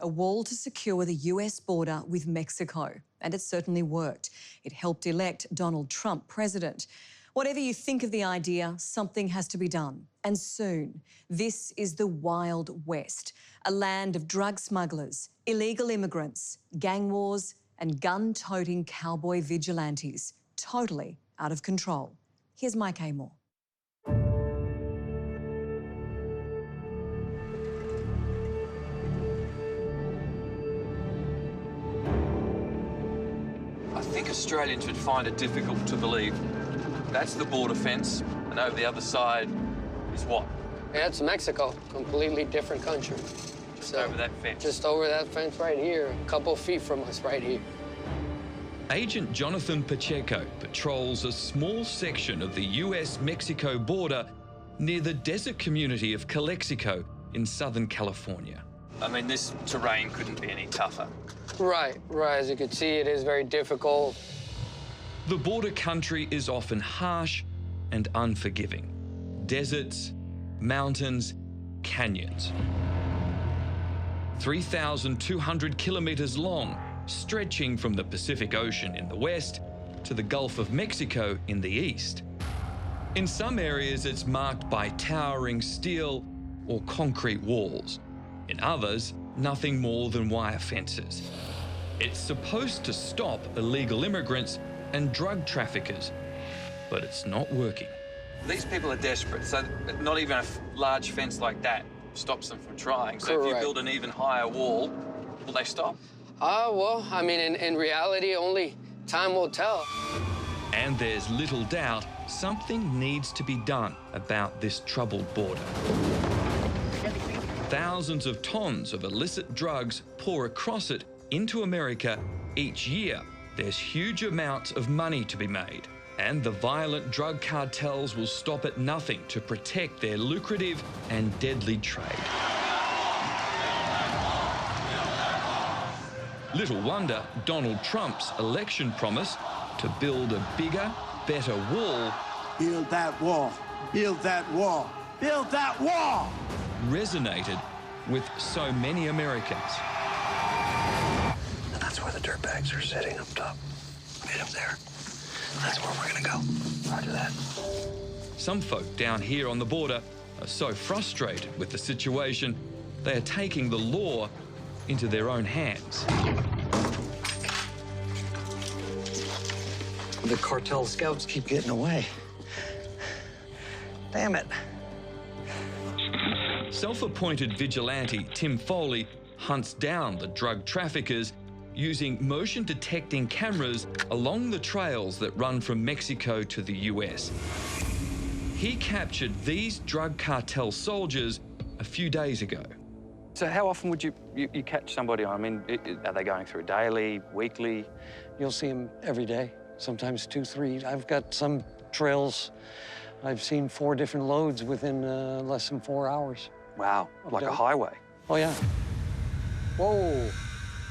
a wall to secure the US border with Mexico. And it certainly worked. It helped elect Donald Trump president. Whatever you think of the idea, something has to be done. And soon. This is the Wild West, a land of drug smugglers, illegal immigrants, gang wars, and gun-toting cowboy vigilantes. Totally out of control. Here's Mike Amor. I think Australians would find it difficult to believe. That's the border fence, and over the other side is what? Yeah, it's Mexico, completely different country. So over that fence? Just over that fence right here, a couple feet from us right here. Agent Jonathan Pacheco patrols a small section of the US-Mexico border near the desert community of Calexico in Southern California. I mean, this terrain couldn't be any tougher. Right. As you can see, it is very difficult. The border country is often harsh and unforgiving. Deserts, mountains, canyons. 3,200 kilometers long, stretching from the Pacific Ocean in the west to the Gulf of Mexico in the east. In some areas, it's marked by towering steel or concrete walls. In others, nothing more than wire fences. It's supposed to stop illegal immigrants and drug traffickers, but it's not working. These people are desperate, so not even a large fence like that stops them from trying. So Correct. if you build an even higher wall, will they stop? Well, I mean, in reality, only time will tell. And there's little doubt something needs to be done about this troubled border. Thousands of tons of illicit drugs pour across it into America each year. There's huge amounts of money to be made, and the violent drug cartels will stop at nothing to protect their lucrative and deadly trade. Little wonder Donald Trump's election promise to build a bigger, better wall. Build that wall, build that wall, build that wall! Resonated with so many Americans. And that's where the dirtbags are sitting up top. Right up there. That's where we're gonna go. Roger that. Some folk down here on the border are so frustrated with the situation, they are taking the law into their own hands. The cartel scouts keep getting away. Damn it. Self-appointed vigilante Tim Foley hunts down the drug traffickers using motion-detecting cameras along the trails that run from Mexico to the US. He captured these drug cartel soldiers a few days ago. So how often would you catch somebody on? I mean, are they going through daily, weekly? You'll see them every day, sometimes 2, 3. I've got some trails, I've seen 4 different loads within less than 4 hours. Wow, like a highway. Oh, yeah. Whoa.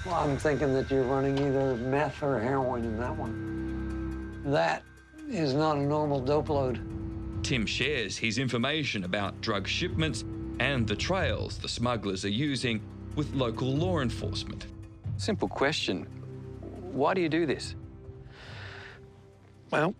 Well, I'm thinking that you're running either meth or heroin in that one. That is not a normal dope load. Tim shares his information about drug shipments and the trails the smugglers are using with local law enforcement. Simple question. Why do you do this? Well,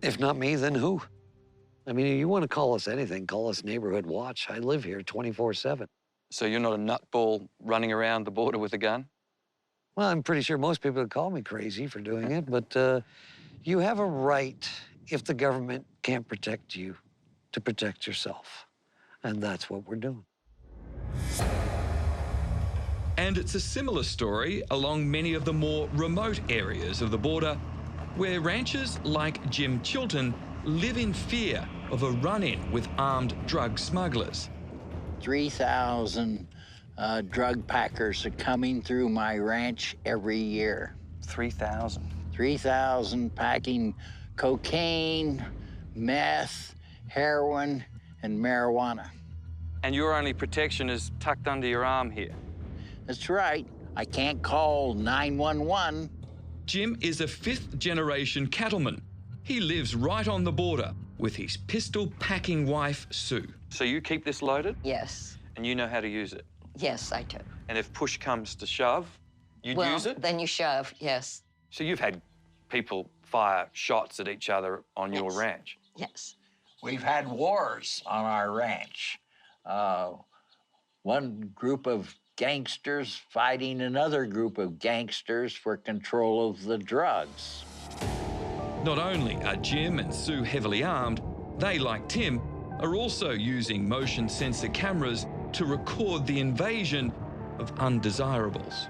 if not me, then who? I mean, you want to call us anything, call us Neighborhood Watch. I live here 24/7. So you're not a nutball running around the border with a gun? Well, I'm pretty sure most people would call me crazy for doing it, but you have a right, if the government can't protect you, to protect yourself. And that's what we're doing. And it's a similar story along many of the more remote areas of the border, where ranchers like Jim Chilton live in fear of a run-in with armed drug smugglers. 3,000 drug packers are coming through my ranch every year. 3,000? 3,000 packing cocaine, meth, heroin, and marijuana. And your only protection is tucked under your arm here? That's right. I can't call 911. Jim is a fifth-generation cattleman. He lives right on the border with his pistol-packing wife, Sue. So you keep this loaded? Yes. And you know how to use it? Yes, I do. And if push comes to shove, you'd Well, use it? then you shove, yes. So you've had people fire shots at each other on your Yes. ranch? Yes. We've had wars on our ranch. One group of gangsters fighting another group of gangsters for control of the drugs. Not only are Jim and Sue heavily armed, they, like Tim, are also using motion sensor cameras to record the invasion of undesirables.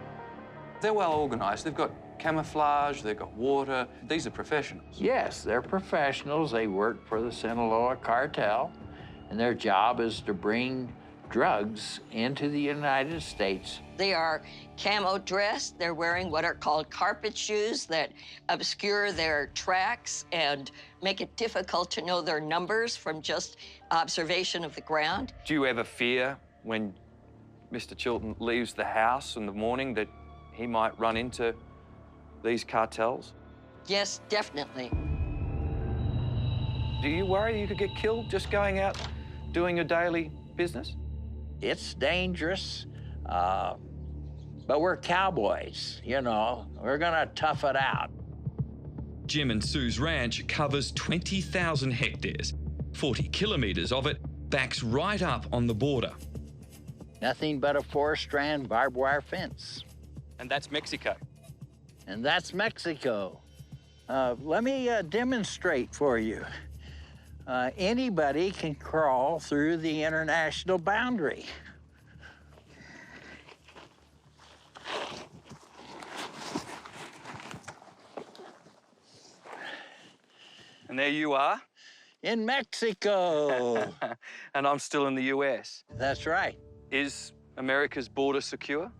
They're well organised. They've got camouflage, they've got water. These are professionals. Yes, they're professionals. They work for the Sinaloa cartel, and their job is to bring drugs into the United States. They are camo dressed. They're wearing what are called carpet shoes that obscure their tracks and make it difficult to know their numbers from just observation of the ground. Do you ever fear when Mr. Chilton leaves the house in the morning that he might run into these cartels? Yes, definitely. Do you worry you could get killed just going out doing your daily business? It's dangerous, but we're cowboys, you know. We're gonna tough it out. Jim and Sue's ranch covers 20,000 hectares. 40 kilometres of it backs right up on the border. Nothing but a 4-strand barbed wire fence. And that's Mexico. And that's Mexico. Let me demonstrate for you. Anybody can crawl through the international boundary. And there you are. In Mexico. And I'm still in the US. That's right. Is America's border secure?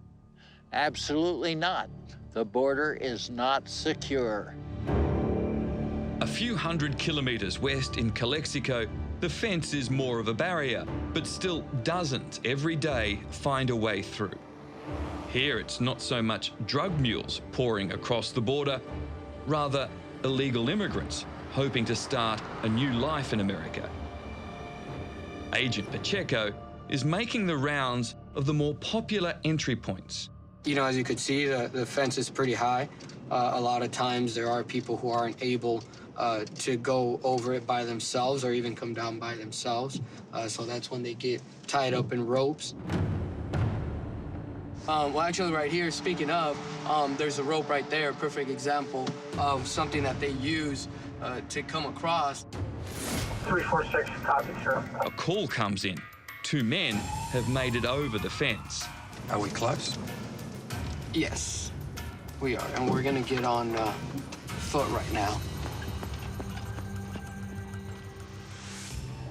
Absolutely not. The border is not secure. A few hundred kilometres west in Calexico, the fence is more of a barrier, but still dozens every day find a way through. Here it's not so much drug mules pouring across the border, rather illegal immigrants hoping to start a new life in America. Agent Pacheco is making the rounds of the more popular entry points. You know, as you could see, the fence is pretty high. A lot of times there are people who aren't able to go over it by themselves or even come down by themselves. So that's when they get tied up in ropes. Well, actually, right here, speaking of, there's a rope right there, a perfect example of something that they use to come across. 346, copy, sir. A call comes in. 2 men have made it over the fence. Are we close? Yes, we are, and we're gonna get on foot right now.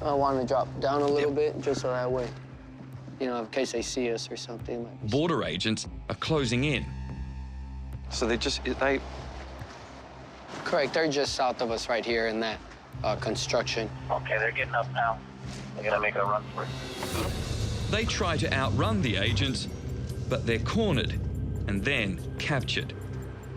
I want to drop down a little bit, just so that way, you know, in case they see us or something. Border agents are closing in. So they Correct, they're just south of us right here in that construction. Okay, they're getting up now. They're gonna make a run for it. They try to outrun the agents, but they're cornered and then captured.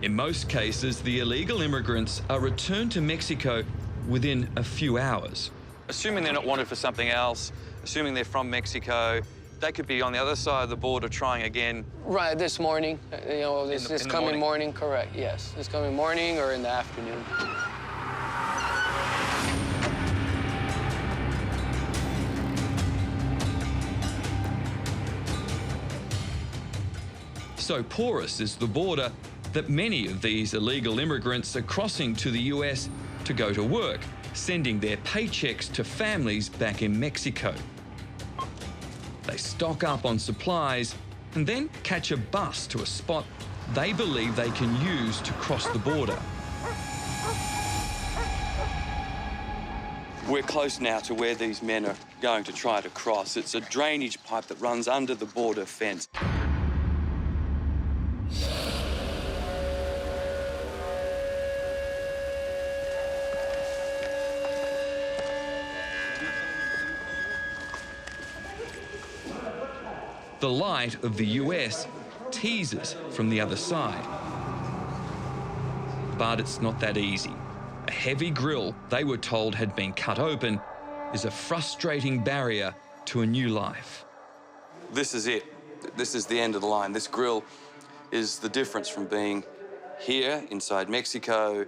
In most cases, the illegal immigrants are returned to Mexico within a few hours. Assuming they're not wanted for something else, assuming they're from Mexico, they could be on the other side of the border trying again. Right, this morning, you know, this coming morning, correct, yes. This coming morning or in the afternoon. So porous is the border that many of these illegal immigrants are crossing to the US to go to work, sending their paychecks to families back in Mexico. They stock up on supplies and then catch a bus to a spot they believe they can use to cross the border. We're close now to where these men are going to try to cross. It's a drainage pipe that runs under the border fence. The light of the US teases from the other side. But it's not that easy. A heavy grill they were told had been cut open is a frustrating barrier to a new life. This is it. This is the end of the line. This grill is the difference from being here inside Mexico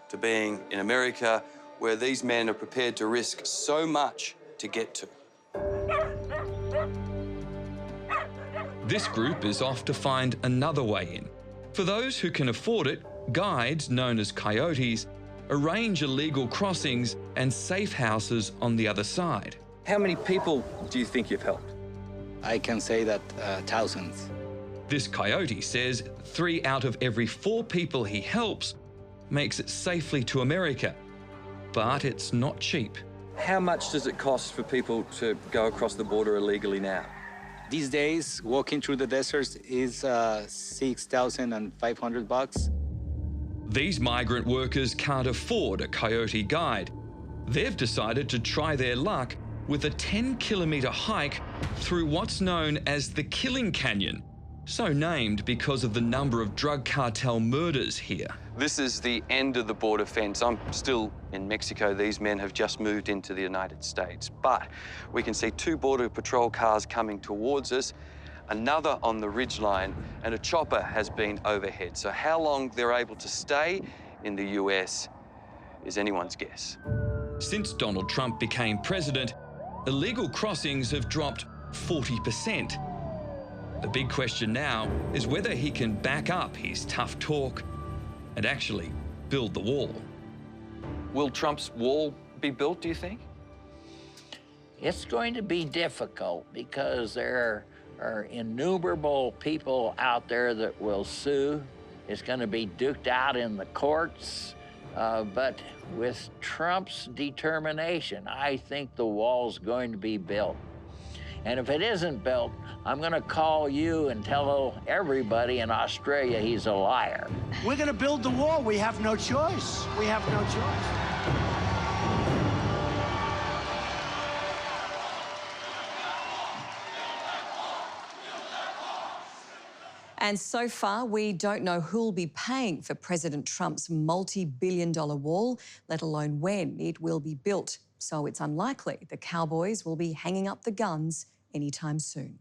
to being in America, where these men are prepared to risk so much to get to. This group is off to find another way in. For those who can afford it, guides, known as coyotes, arrange illegal crossings and safe houses on the other side. How many people do you think you've helped? I can say that thousands. This coyote says 3 out of every 4 people he helps makes it safely to America. But it's not cheap. How much does it cost for people to go across the border illegally now? These days, walking through the deserts is $6,500. These migrant workers can't afford a coyote guide. They've decided to try their luck with a 10-kilometre hike through what's known as the Killing Canyon, so named because of the number of drug cartel murders here. This is the end of the border fence. I'm still in Mexico. These men have just moved into the United States. But we can see 2 Border Patrol cars coming towards us, another on the ridgeline, and a chopper has been overhead. So how long they're able to stay in the US is anyone's guess. Since Donald Trump became president, illegal crossings have dropped 40%. The big question now is whether he can back up his tough talk and actually build the wall. Will Trump's wall be built, do you think? It's going to be difficult because there are innumerable people out there that will sue. It's going to be duked out in the courts. But with Trump's determination, I think the wall's going to be built. And if it isn't built, I'm going to call you and tell everybody in Australia he's a liar. We're going to build the wall. We have no choice. We have no choice. And so far, we don't know who'll be paying for President Trump's multi-billion-dollar wall, let alone when it will be built. So it's unlikely the cowboys will be hanging up the guns anytime soon.